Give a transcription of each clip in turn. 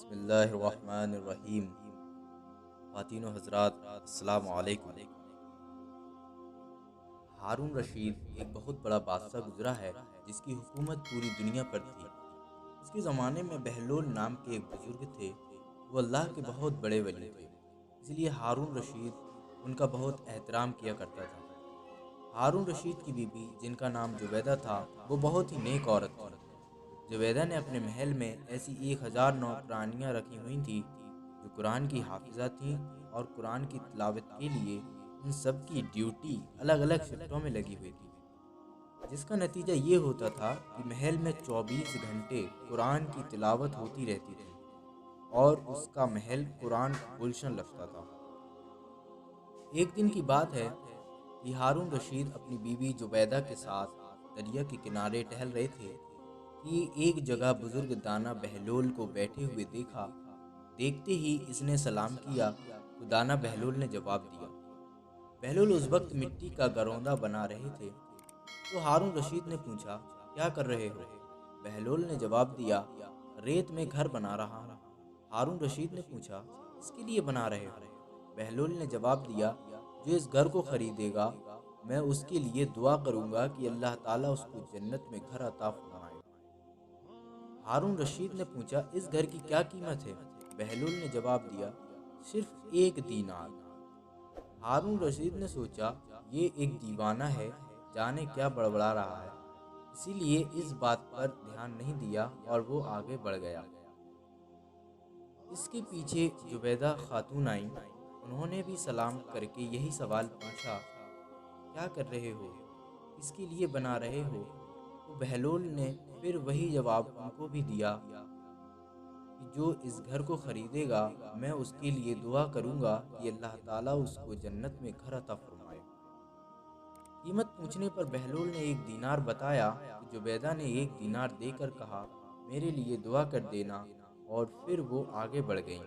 بسم اللہ الرحمن الرحیم۔ خواتین و حضرات، السلام علیکم۔ ہارون رشید ایک بہت بڑا بادشاہ گزرا ہے جس کی حکومت پوری دنیا پر تھی۔ اس کے زمانے میں بہلول نام کے ایک بزرگ تھے۔ وہ اللہ کے بہت بڑے ولی تھے، اس لیے ہارون رشید ان کا بہت احترام کیا کرتا تھا۔ ہارون رشید کی بیوی جن کا نام زبیدہ تھا وہ بہت ہی نیک عورت تھی۔ زبیدہ نے اپنے محل میں ایسی 1000 نوکرانیاں رکھی ہوئی تھیں جو قرآن کی حافظہ تھیں اور قرآن کی تلاوت کے لیے ان سب کی ڈیوٹی الگ الگ شفٹوں میں لگی ہوئی تھی، جس کا نتیجہ یہ ہوتا تھا کہ محل میں 24 گھنٹے قرآن کی تلاوت ہوتی رہتی تھی اور اس کا محل قرآن گلشن لگتا تھا۔ ایک دن کی بات ہے کہ ہارون رشید اپنی بیوی زبیدہ کے ساتھ دریا کے کنارے ٹہل رہے تھے کہ ایک جگہ بزرگ دانا بہلول کو بیٹھے ہوئے دیکھا۔ دیکھتے ہی اس نے سلام کیا تو دانا بہلول نے جواب دیا۔ بہلول اس وقت مٹی کا گروندہ بنا رہے تھے تو ہارون رشید نے پوچھا، کیا کر رہے ہو؟ بہلول نے جواب دیا، ریت میں گھر بنا رہا ہوں۔ ہارون رشید نے پوچھا، اس کے لیے بنا رہے ہو؟ بہلول نے جواب دیا، جو اس گھر کو خریدے گا میں اس کے لیے دعا کروں گا کہ اللہ تعالیٰ اس کو جنت میں گھر عطا فرمائے۔ ہارون رشید نے پوچھا، اس گھر کی کیا قیمت ہے؟ بہلول نے جواب دیا، صرف 1 دینار۔ ہارون رشید نے سوچا، یہ ایک دیوانہ ہے، جانے کیا بڑبڑا رہا ہے، اسی لیے اس بات پر دھیان نہیں دیا اور وہ آگے بڑھ گیا۔ اس کے پیچھے زبیدہ خاتون آئیں، انہوں نے بھی سلام کر کے یہی سوال پوچھا، کیا کر رہے ہو؟ کس کے لیے بنا رہے ہو؟ تو بہلول نے پھر وہی جواب ان کو بھی دیا کہ جو اس گھر کو خریدے گا میں اس کے لیے دعا کروں گا کہ اللہ تعالیٰ اس کو جنت میں گھر عطا فرمائے۔ قیمت پوچھنے پر بہلول نے 1 دینار بتایا تو زبیدہ نے 1 دینار دے کر کہا، میرے لیے دعا کر دینا، اور پھر وہ آگے بڑھ گئیں۔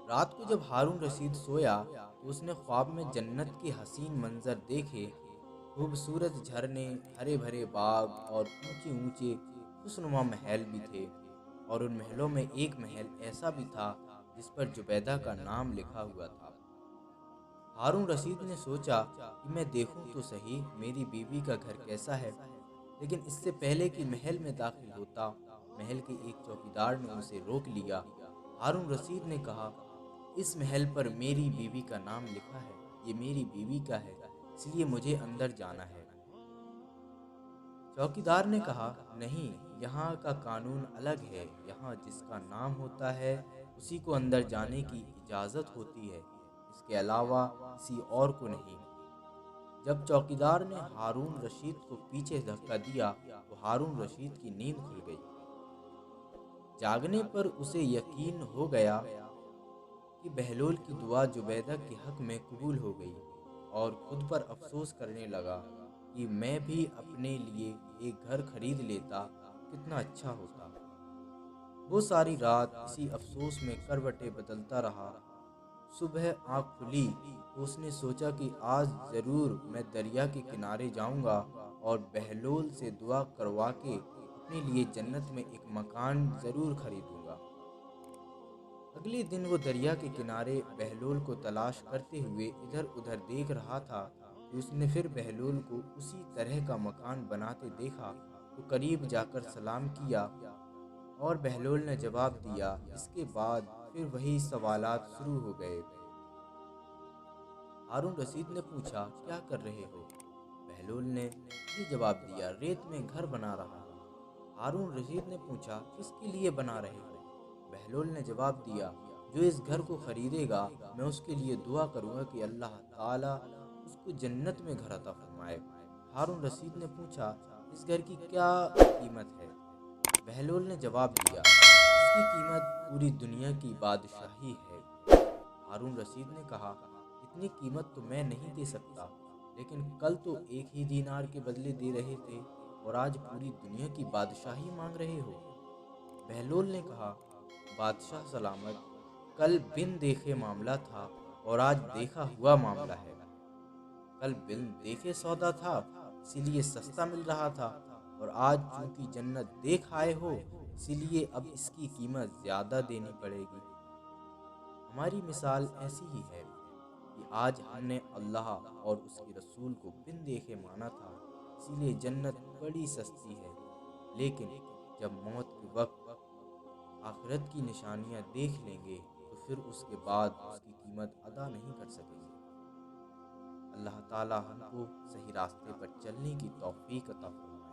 رات کو جب ہارون رشید سویا تو اس نے خواب میں جنت کے حسین منظر دیکھے۔ خوبصورت جھرنے، ہرے بھرے باغ اور اونچے اونچے خوشنما محل بھی تھے، اور ان محلوں میں ایک محل ایسا بھی تھا جس پر زبیدہ کا نام لکھا ہوا تھا۔ ہارون رشید نے سوچا کہ میں دیکھوں تو صحیح میری بیوی کا گھر کیسا ہے، لیکن اس سے پہلے کہ محل میں داخل ہوتا محل کے ایک چوکیدار نے اسے روک لیا۔ ہارون رشید نے کہا، اس محل پر میری بیوی کا نام لکھا ہے، یہ میری بیوی کا ہے، اس لیے مجھے اندر جانا ہے۔ چوکیدار نے کہا، نہیں، یہاں کا قانون الگ ہے، یہاں جس کا نام ہوتا ہے اسی کو اندر جانے کی اجازت ہوتی ہے، اس کے علاوہ کسی اور کو نہیں۔ جب چوکیدار نے ہارون رشید کو پیچھے دھکا دیا تو ہارون رشید کی نیند کھل گئی۔ جاگنے پر اسے یقین ہو گیا کہ بہلول کی دعا زبیدہ کے حق میں قبول ہو گئی، اور خود پر افسوس کرنے لگا کہ میں بھی اپنے لیے ایک گھر خرید لیتا تو کتنا اچھا ہوتا۔ وہ ساری رات اسی افسوس میں کروٹیں بدلتا رہا۔ صبح آنکھ کھلی تو اس نے سوچا کہ آج ضرور میں دریا کے کنارے جاؤں گا اور بہلول سے دعا کروا کے اپنے لیے جنت میں ایک مکان ضرور خریدوں گا۔ اگلے دن وہ دریا کے کنارے بہلول کو تلاش کرتے ہوئے ادھر ادھر دیکھ رہا تھا کہ اس نے پھر بہلول کو اسی طرح کا مکان بناتے دیکھا تو قریب جا کر سلام کیا اور بہلول نے جواب دیا۔ اس کے بعد پھر وہی سوالات شروع ہو گئے۔ ہارون رشید نے پوچھا، کیا کر رہے ہو؟ بہلول نے یہ جواب دیا، ریت میں گھر بنا رہا ہوں۔ ہارون رشید نے پوچھا، کس کے لیے بنا رہے ہو؟ بہلول نے جواب دیا، جو اس گھر کو خریدے گا میں اس کے لیے دعا کروں گا کہ اللہ تعالیٰ اس کو جنت میں گھر عطا فرمائے۔ ہارون رشید نے پوچھا، اس گھر کی کیا قیمت ہے؟ بہلول نے جواب دیا، اس کی قیمت پوری دنیا کی بادشاہی ہے۔ ہارون رشید نے کہا، اتنی قیمت تو میں نہیں دے سکتا، لیکن کل تو 1 ہی دینار کے بدلے دے رہے تھے اور آج پوری دنیا کی بادشاہی مانگ رہے ہو۔ بہلول نے کہا، بادشاہ سلامت، کل بن دیکھے معاملہ تھا اور آج دیکھا ہوا معاملہ ہے۔ کل بن دیکھے سودا تھا اسی لیے سستا مل رہا تھا، اور آج چونکہ جنت دیکھ آئے ہو اسی لیے اب اس کی قیمت زیادہ دینی پڑے گی۔ ہماری مثال ایسی ہی ہے کہ آج ہم نے اللہ اور اس کے رسول کو بن دیکھے مانا تھا، اسی لیے جنت بڑی سستی ہے، لیکن جب موت کے وقت آخرت کی نشانیاں دیکھ لیں گے تو پھر اس کے بعد اس کی قیمت ادا نہیں کر سکیں گے۔ اللہ تعالی ہم کو صحیح راستے پر چلنے کی توفیق عطا فرمائے۔